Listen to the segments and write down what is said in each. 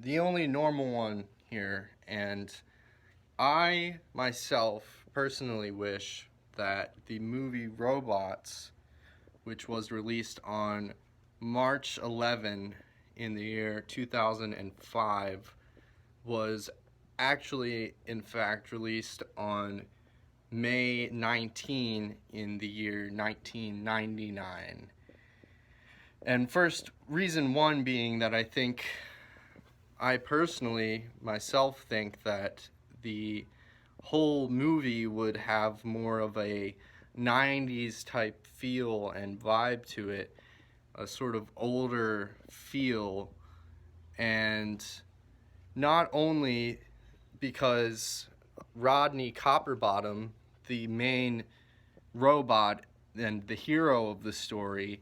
the only normal one here, and I myself personally wish that the movie Robots, which was released on March 11 in the year 2005, was actually, in fact, released on May 19 in the year 1999. And first, reason one being that I personally, myself, think that the whole movie would have more of a 90s type feel and vibe to it, a sort of older feel, and not only because Rodney Copperbottom, the main robot and the hero of the story,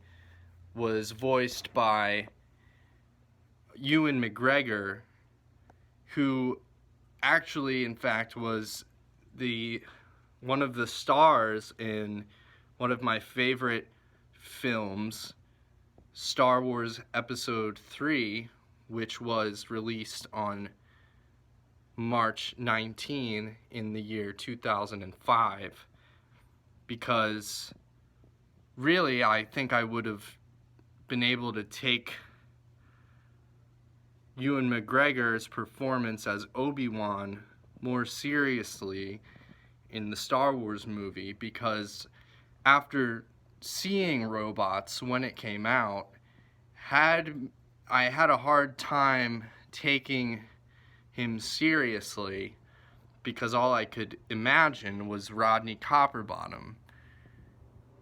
was voiced by Ewan McGregor, who actually, in fact, was the one of the stars in one of my favorite films, Star Wars Episode 3, which was released on March 19 in the year 2005. Because really, I think I would have been able to take Ewan McGregor's performance as Obi-Wan more seriously in the Star Wars movie, because after seeing Robots when it came out, I had a hard time taking him seriously, because all I could imagine was Rodney Copperbottom.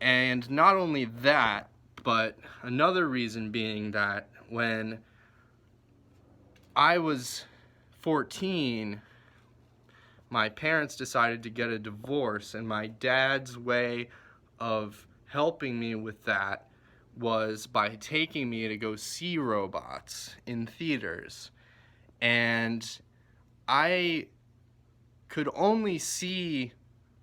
And not only that, but another reason being that when I was 14, my parents decided to get a divorce, and my dad's way of helping me with that was by taking me to go see Robots in theaters. And I could only see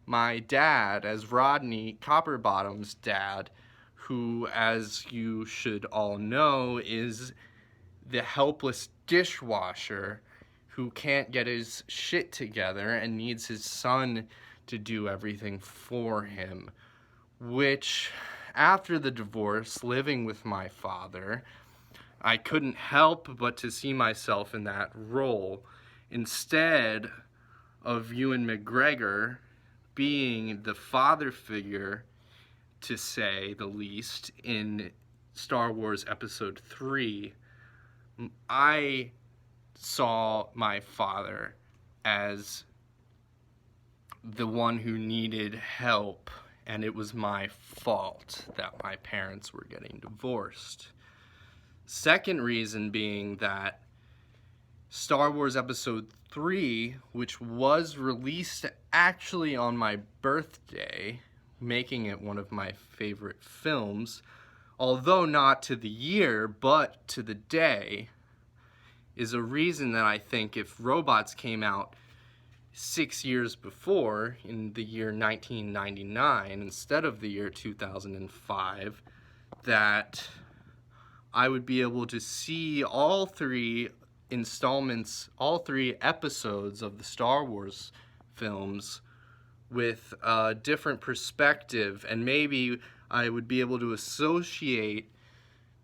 my dad as Rodney Copperbottom's dad, who, as you should all know, is the helpless dishwasher who can't get his shit together and needs his son to do everything for him. Which, after the divorce, living with my father, I couldn't help but to see myself in that role, instead of Ewan McGregor being the father figure, to say the least, in Star Wars Episode 3. I saw my father as the one who needed help, and it was my fault that my parents were getting divorced. Second reason being that Star Wars Episode 3, which was released actually on my birthday, making it one of my favorite films, although not to the year, but to the day, is a reason that I think if Robots came out 6 years before, in the year 1999, instead of the year 2005, that I would be able to see all three installments, all three episodes of the Star Wars films with a different perspective, and maybe I would be able to associate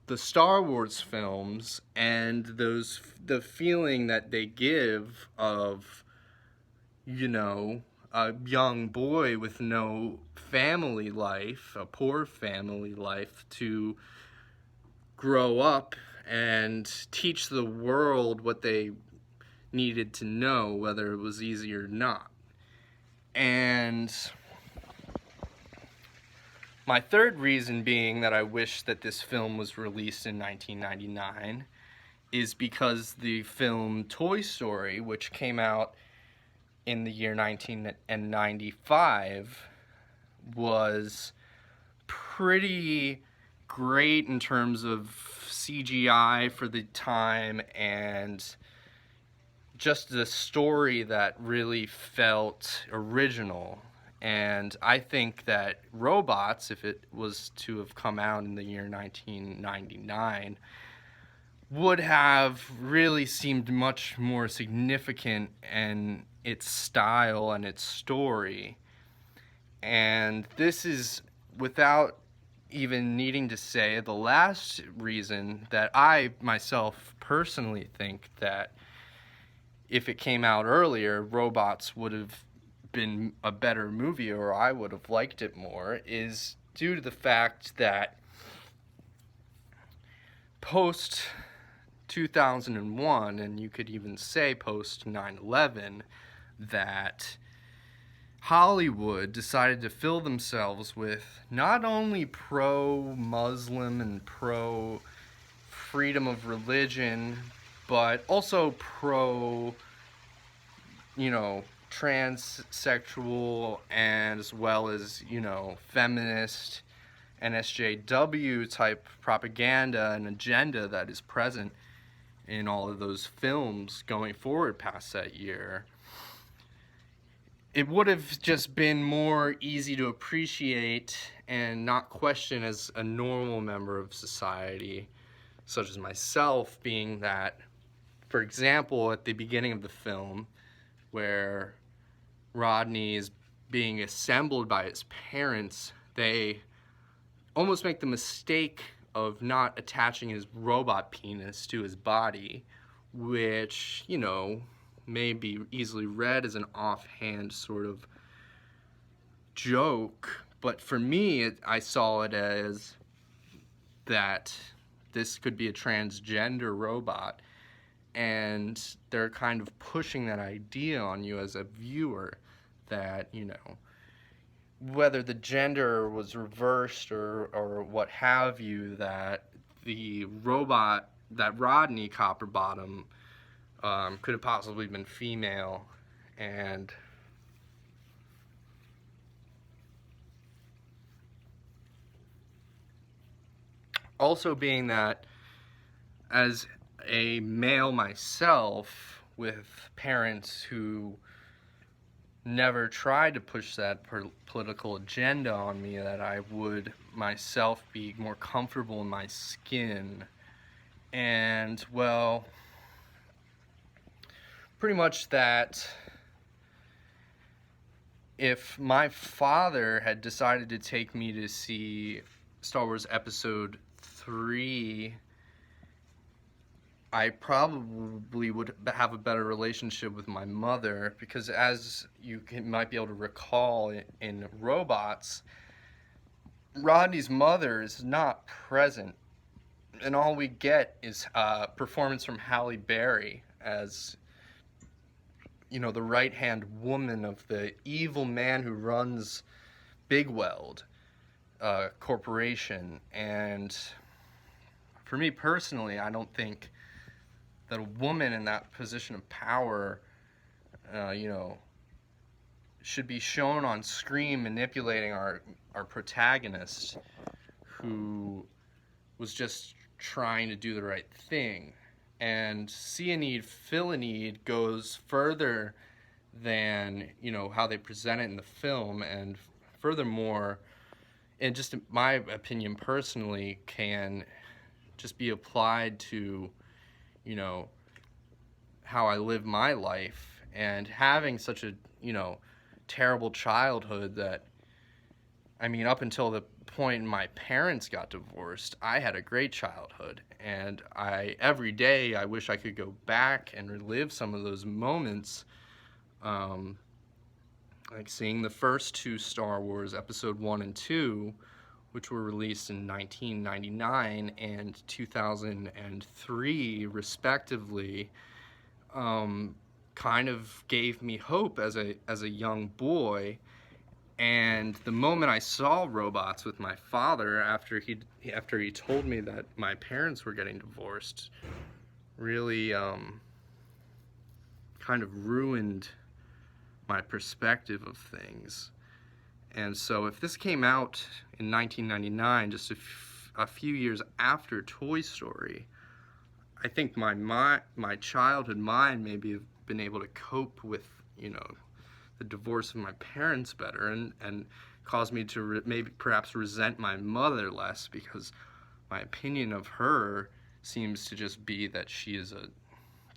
the Star Wars films and the feeling that they give of, a young boy with no family life, a poor family life, to grow up and teach the world what they needed to know, whether it was easy or not. And my third reason being that I wish that this film was released in 1999 is because the film Toy Story, which came out in the year 1995, was pretty great in terms of CGI for the time, and just the story that really felt original. And I think that Robots, if it was to have come out in the year 1999, would have really seemed much more significant in its style and its story. And this is, without even needing to say, the last reason that I myself personally think that if it came out earlier, Robots would have been a better movie, or I would have liked it more, is due to the fact that post 2001, and you could even say post 9/11, that Hollywood decided to fill themselves with not only pro-Muslim and pro-freedom of religion, but also pro, transsexual, and as well as, feminist and SJW type propaganda and agenda that is present in all of those films going forward past that year. It would have just been more easy to appreciate and not question as a normal member of society, such as myself, being that, for example, at the beginning of the film, where Rodney is being assembled by his parents, they almost make the mistake of not attaching his robot penis to his body, which, may be easily read as an offhand sort of joke, but for me, I saw it as that this could be a transgender robot, and they're kind of pushing that idea on you as a viewer that, whether the gender was reversed or what have you, that the robot, that Rodney Copperbottom, could have possibly been female. And also being that, as a male myself with parents who never tried to push that political agenda on me, that I would myself be more comfortable in my skin. And, well, pretty much that if my father had decided to take me to see Star Wars Episode 3, I probably would have a better relationship with my mother, because as you might be able to recall in Robots, Rodney's mother is not present, and all we get is a performance from Halle Berry as, the right-hand woman of the evil man who runs Big Weld Corporation. And for me personally, I don't think that a woman in that position of power, should be shown on screen manipulating our protagonist, who was just trying to do the right thing. And Cyanide Philanide goes further than, how they present it in the film, and furthermore, and just in my opinion personally, can just be applied to, how I live my life. And having such a, terrible childhood that, up until the point my parents got divorced, I had a great childhood, and every day I wish I could go back and relive some of those moments, like seeing the first two Star Wars, Episode 1 and 2, which were released in 1999 and 2003 respectively, kind of gave me hope as a young boy. And the moment I saw Robots with my father, after he told me that my parents were getting divorced, really kind of ruined my perspective of things. And so if this came out in 1999, just a few years after Toy Story, I think my childhood mind maybe have been able to cope with, the divorce of my parents better, and caused me to maybe perhaps resent my mother less, because my opinion of her seems to just be that she is a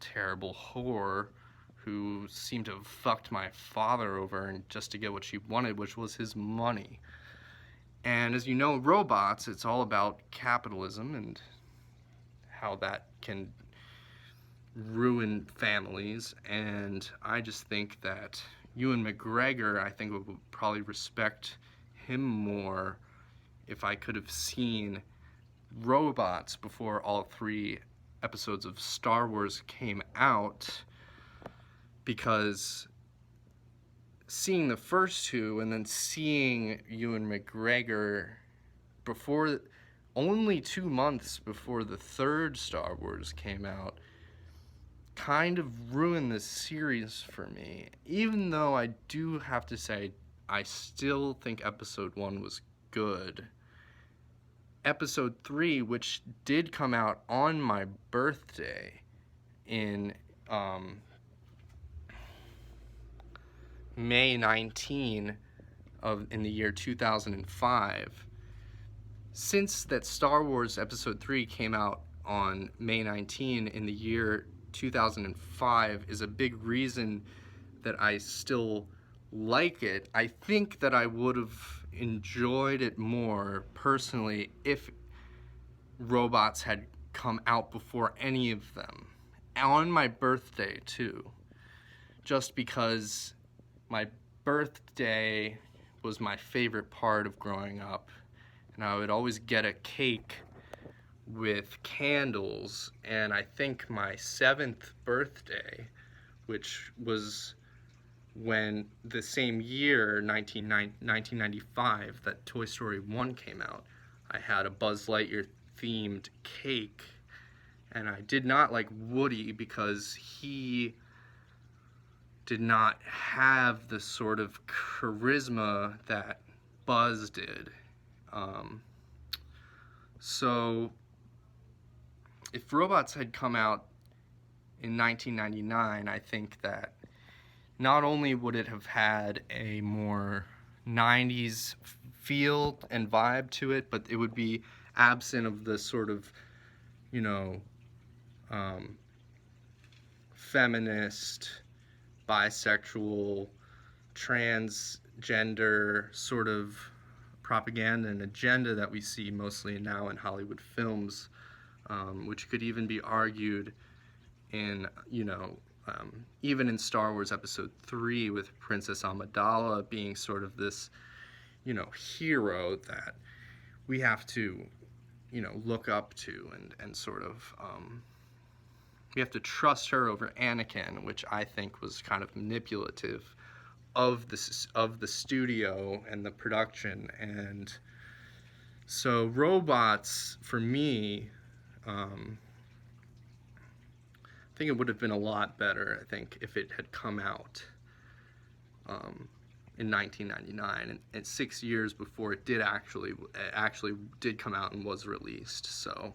terrible whore who seemed to have fucked my father over and just to get what she wanted, which was his money. And as you know, robots, it's all about capitalism and how that can ruin families. And I just think that Ewan McGregor, I think, would probably respect him more if I could have seen robots before all 3 episodes of Star Wars came out, because seeing the first 2 and then seeing Ewan McGregor before, only 2 months before the 3rd Star Wars came out, kind of ruined this series for me. Even though I do have to say, I still think episode 1 was good. Episode 3, which did come out on my birthday in May 19 in the year 2005. Since that Star Wars Episode 3 came out on May 19 in the year 2005 is a big reason that I still like it. I think that I would have enjoyed it more personally if robots had come out before any of them, on my birthday too, just because my birthday was my favorite part of growing up, and I would always get a cake with candles. And I think my 7th birthday, which was when the same year, 1995, that Toy Story 1 came out, I had a Buzz Lightyear themed cake. And I did not like Woody because he did not have the sort of charisma that Buzz did. So if robots had come out in 1999, I think that not only would it have had a more 90s feel and vibe to it, but it would be absent of the sort of, you know, feminist, bisexual, transgender sort of propaganda and agenda that we see mostly now in Hollywood films, which could even be argued in, even in Star Wars Episode 3 with Princess Amidala being sort of this, hero that we have to, look up to and sort of, we have to trust her over Anakin, which I think was kind of manipulative of the studio and the production. And so robots, for me, I think it would have been a lot better, I think, if it had come out in 1999 and 6 years before it did actually did come out and was released. So